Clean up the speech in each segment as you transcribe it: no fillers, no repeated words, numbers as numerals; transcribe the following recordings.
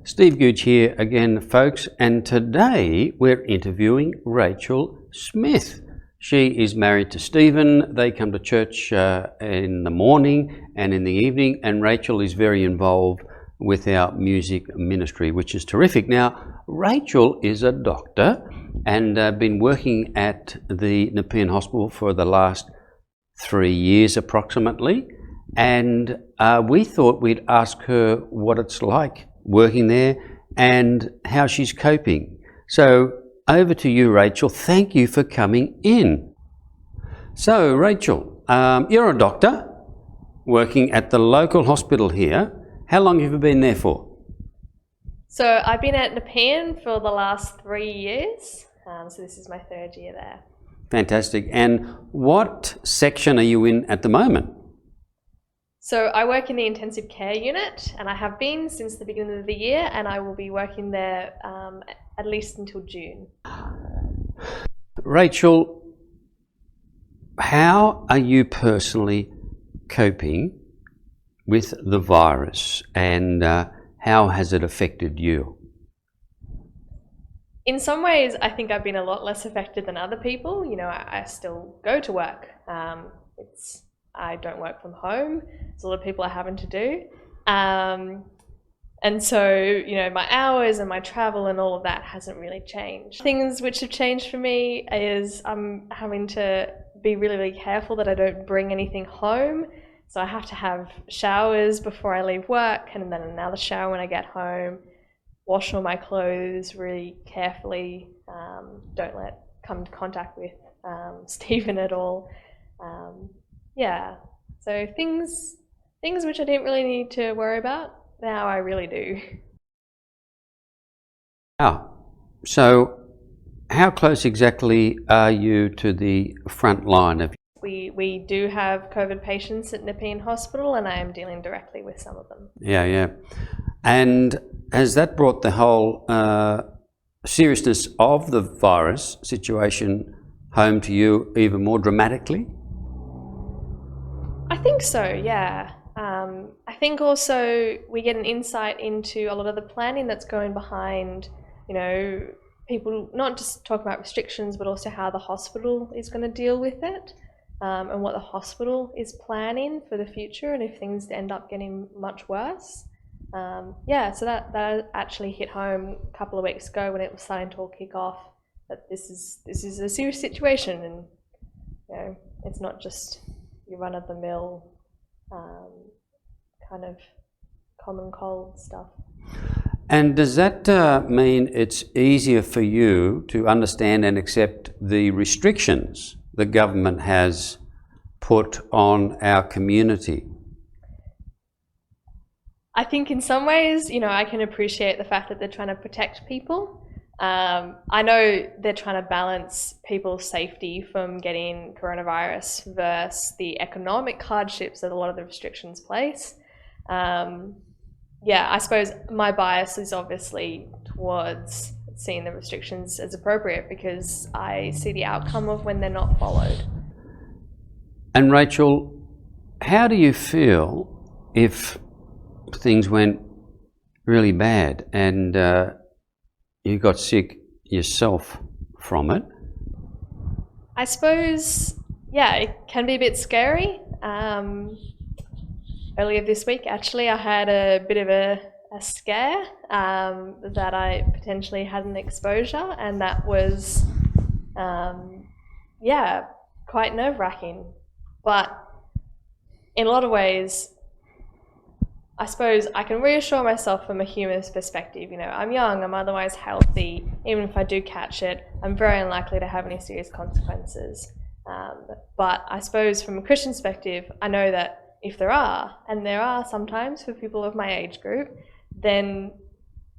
Steve Gooch here again, folks, and today we're interviewing Rachel Smith. She is married to Stephen. They come to church in the morning and in the evening, and Rachel is very involved with our music ministry, which is terrific. Now, Rachel is a doctor and been working at the Nepean Hospital for the last 3 years approximately, and we thought we'd ask her what it's like working there and how she's coping. So over to you, Rachel. Thank you for coming in. So Rachel, you're a doctor working at the local hospital here. How long have you been there for? So I've been at Nepean for the last 3 years, so this is my 3rd year there. Fantastic. And what section are you in at the moment? So I work in the intensive care unit, and I have been since the beginning of the year, and I will be working there at least until June. Rachel, how are you personally coping with the virus, and how has it affected you? In some ways, I think I've been a lot less affected than other people. You know, I still go to work. I don't work from home. There's a lot of people are having to do. And so, you know, my hours and my travel and all of that hasn't really changed. Things which have changed for me is I'm having to be really, really careful that I don't bring anything home. So I have to have showers before I leave work, and then another shower when I get home. Wash all my clothes really carefully. Don't let come into contact with Stephen at all. Yeah, so things which I didn't really need to worry about, now I really do. So how close exactly are you to the front line of? We do have COVID patients at Nepean Hospital, and I am dealing directly with some of them. Yeah. And has that brought the whole seriousness of the virus situation home to you even more dramatically? I think so, yeah. I think also we get an insight into a lot of the planning that's going behind, you know, people not just talk about restrictions, but also how the hospital is going to deal with it, and what the hospital is planning for the future, and if things end up getting much worse. Yeah, so that actually hit home a couple of weeks ago when it was starting to all kick off, that this is a serious situation, and you know, it's not just your run-of-the-mill kind of common cold stuff. And does that mean it's easier for you to understand and accept the restrictions the government has put on our community? I think in some ways, you know, I can appreciate the fact that they're trying to protect people. I know they're trying to balance people's safety from getting coronavirus versus the economic hardships that a lot of the restrictions place. Yeah, I suppose my bias is obviously towards seeing the restrictions as appropriate, because I see the outcome of when they're not followed. And Rachel, how do you feel if things went really bad and you got sick yourself from it? I suppose, yeah, it can be a bit scary. Earlier this week, actually, I had a bit of a scare that I potentially had an exposure, and that was, yeah, quite nerve-wracking. But in a lot of ways, I suppose I can reassure myself from a human's perspective. You know, I'm young, I'm otherwise healthy. Even if I do catch it, I'm very unlikely to have any serious consequences. But I suppose from a Christian perspective, I know that if there are, and there are sometimes for people of my age group, then,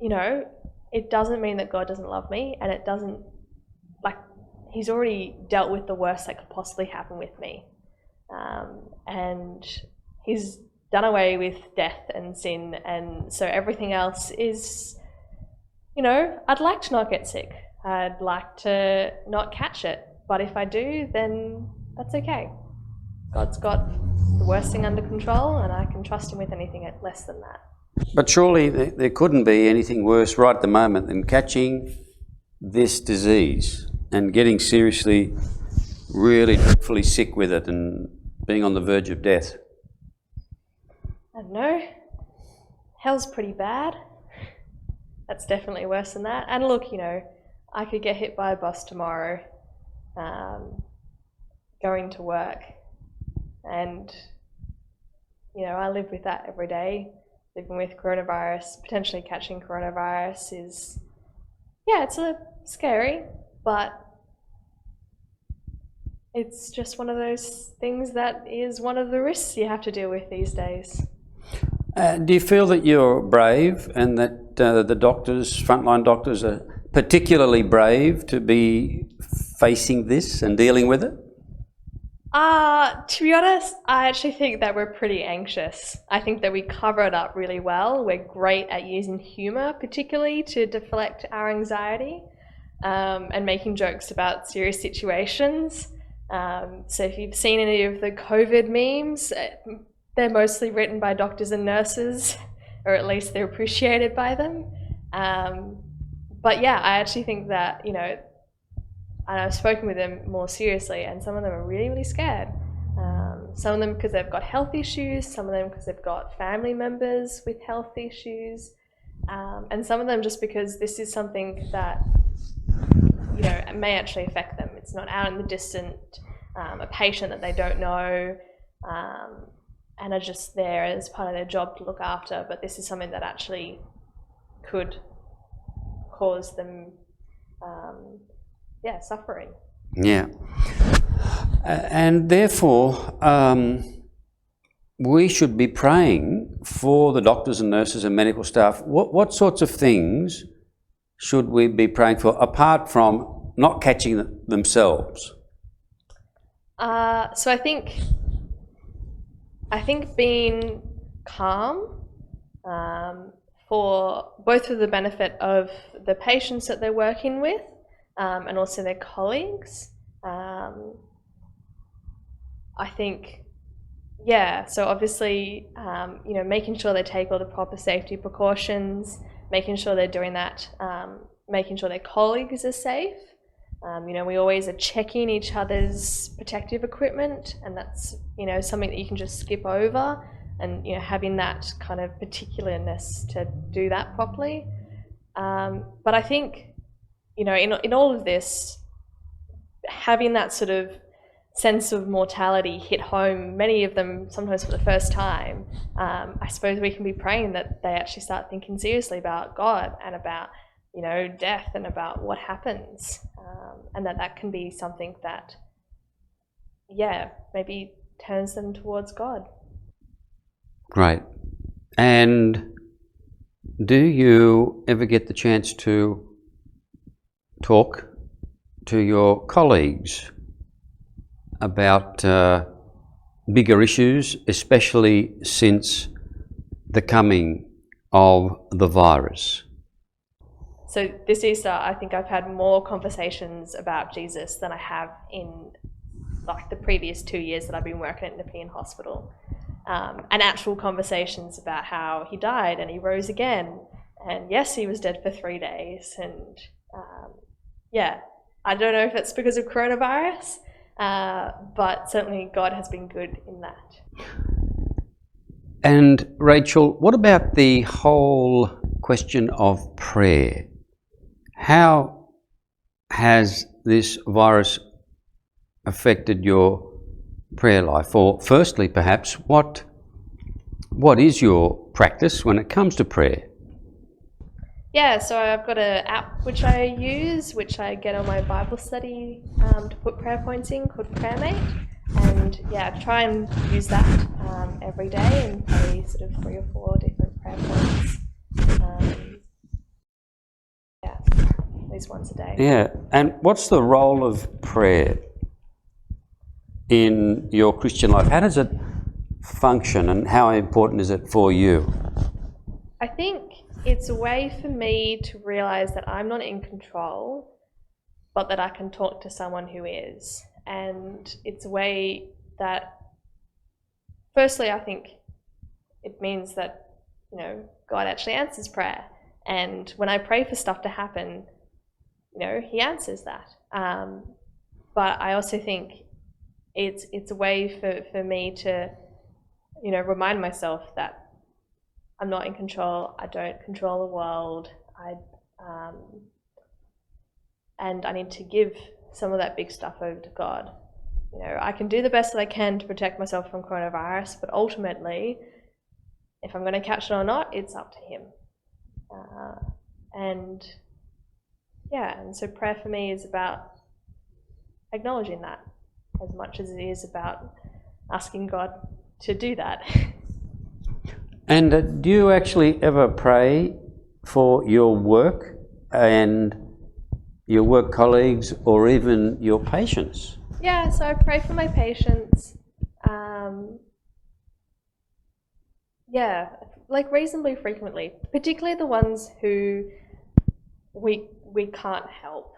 you know, it doesn't mean that God doesn't love me, and it doesn't, like, He's already dealt with the worst that could possibly happen with me. And He's done away with death and sin, and so everything else is, you know, I'd like to not get sick. I'd like to not catch it, but if I do, then that's okay. God's got the worst thing under control, and I can trust Him with anything less than that. But surely there couldn't be anything worse right at the moment than catching this disease and getting seriously, really dreadfully sick with it and being on the verge of death. I don't know. Hell's pretty bad. That's definitely worse than that. And look, you know, I could get hit by a bus tomorrow, going to work, and you know, I live with that every day. Living with coronavirus, potentially catching coronavirus is, yeah, it's a scary, but it's just one of those things that is one of the risks you have to deal with these days. Do you feel that you're brave and that the doctors, frontline doctors, are particularly brave to be facing this and dealing with it? To be honest, I actually think that we're pretty anxious. I think that we cover it up really well. We're great at using humour, particularly to deflect our anxiety, and making jokes about serious situations. So if you've seen any of the COVID memes, they're mostly written by doctors and nurses, or at least they're appreciated by them. But yeah, I actually think that, you know, I've spoken with them more seriously, and some of them are really, really scared. Some of them because they've got health issues, some of them because they've got family members with health issues, and some of them just because this is something that, you know, may actually affect them. It's not out in the distant, a patient that they don't know, and are just there as part of their job to look after, but this is something that actually could cause them suffering. Yeah. And therefore, we should be praying for the doctors and nurses and medical staff. What sorts of things should we be praying for, apart from not catching themselves? So I think being calm, for both for the benefit of the patients that they're working with, and also their colleagues. I think, yeah, so obviously, you know, making sure they take all the proper safety precautions, making sure they're doing that, making sure their colleagues are safe. You know, we always are checking each other's protective equipment, and that's, you know, something that you can just skip over, and, you know, having that kind of particularness to do that properly. But I think, you know, in all of this, having that sort of sense of mortality hit home, many of them sometimes for the first time, I suppose we can be praying that they actually start thinking seriously about God and about, you know, death and about what happens, and that can be something that, yeah, maybe turns them towards God. Great. And do you ever get the chance to talk to your colleagues about bigger issues, especially since the coming of the virus? So this Easter, I think I've had more conversations about Jesus than I have in like the previous 2 years that I've been working at Nepean Hospital. And actual conversations about how he died and he rose again. And yes, he was dead for 3 days. And yeah, I don't know if it's because of coronavirus, but certainly God has been good in that. And Rachel, what about the whole question of prayer? How has this virus affected your prayer life? Or firstly, perhaps, what is your practice when it comes to prayer? Yeah, so I've got an app which I use, which I get on my Bible study to put prayer points in, called PrayerMate. And yeah, I try and use that every day and pray sort of 3 or 4 different prayer points. Yeah, at least once a day. Yeah, and what's the role of prayer in your Christian life? How does it function and how important is it for you? I think it's a way for me to realise that I'm not in control, but that I can talk to someone who is. And it's a way that, firstly, I think it means that you know, God actually answers prayer. And when I pray for stuff to happen, you know, he answers that. But I also think it's a way for me to, you know, remind myself that I'm not in control. I don't control the world. And I need to give some of that big stuff over to God. You know, I can do the best that I can to protect myself from coronavirus, but ultimately, if I'm going to catch it or not, it's up to him. And so prayer for me is about acknowledging that as much as it is about asking God to do that. And do you actually ever pray for your work and your work colleagues or even your patients? Yeah, so I pray for my patients. Like reasonably frequently, particularly the ones who we can't help.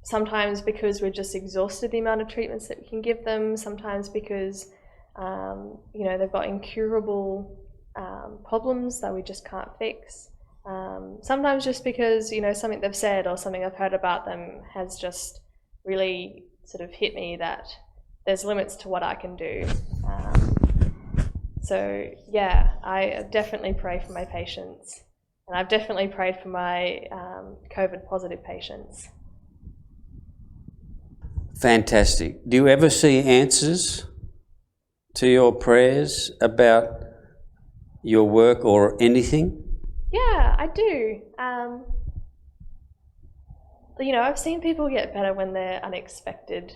Sometimes because we're just exhausted the amount of treatments that we can give them, sometimes because you know, they've got incurable problems that we just can't fix. Sometimes just because, you know, something they've said or something I've heard about them has just really sort of hit me that there's limits to what I can do. So yeah, I definitely pray for my patients, and I've definitely prayed for my COVID positive patients. Fantastic. Do you ever see answers to your prayers about your work or anything? Yeah, I do. You know, I've seen people get better when they're unexpected,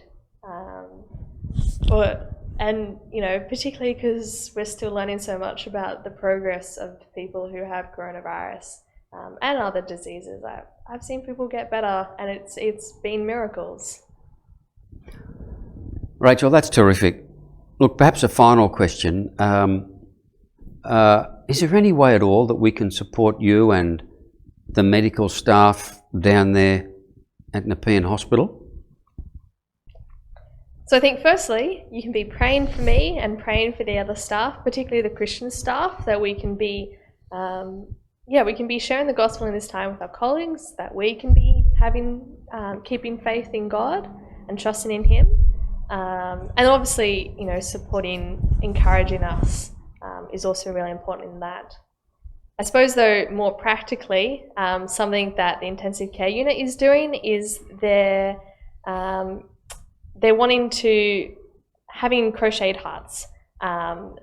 and you know, particularly because we're still learning so much about the progress of people who have coronavirus and other diseases. I've seen people get better, and it's been miracles. Rachel, that's terrific. Look, perhaps a final question. Is there any way at all that we can support you and the medical staff down there at Nepean Hospital? So I think firstly, you can be praying for me and praying for the other staff, particularly the Christian staff, that we can be, we can be sharing the gospel in this time with our colleagues, that we can be keeping faith in God and trusting in him. And obviously, you know, encouraging us is also really important in that. I suppose though, more practically, something that the intensive care unit is doing is they're wanting to having crocheted hearts.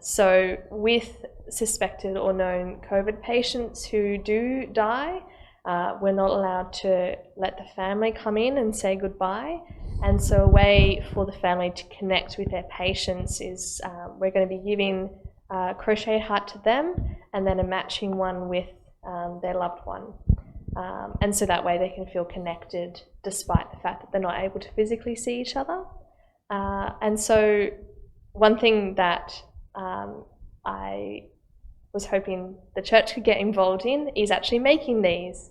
So with suspected or known COVID patients who do die, we're not allowed to let the family come in and say goodbye. And so a way for the family to connect with their patients is we're going to be giving a crocheted heart to them and then a matching one with their loved one. And so that way they can feel connected despite the fact that they're not able to physically see each other. And so one thing that I was hoping the church could get involved in is actually making these.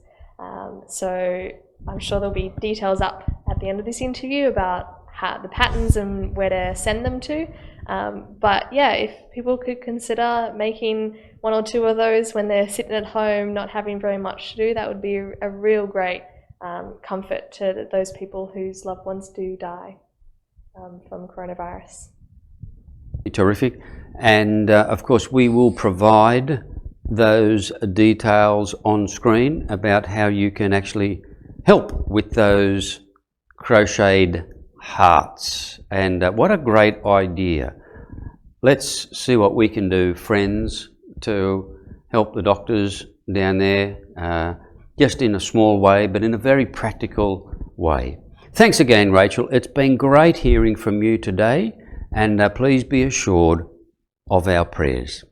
So I'm sure there'll be details up at the end of this interview about the patterns and where to send them to. But yeah, if people could consider making one or two of those when they're sitting at home not having very much to do, that would be a real great comfort to those people whose loved ones do die from coronavirus. Terrific. And of course we will provide those details on screen about how you can actually help with those crocheted hearts. And what a great idea. Let's see what we can do, friends, to help the doctors down there, just in a small way, but in a very practical way. Thanks again, Rachel. It's been great hearing from you today, and please be assured of our prayers.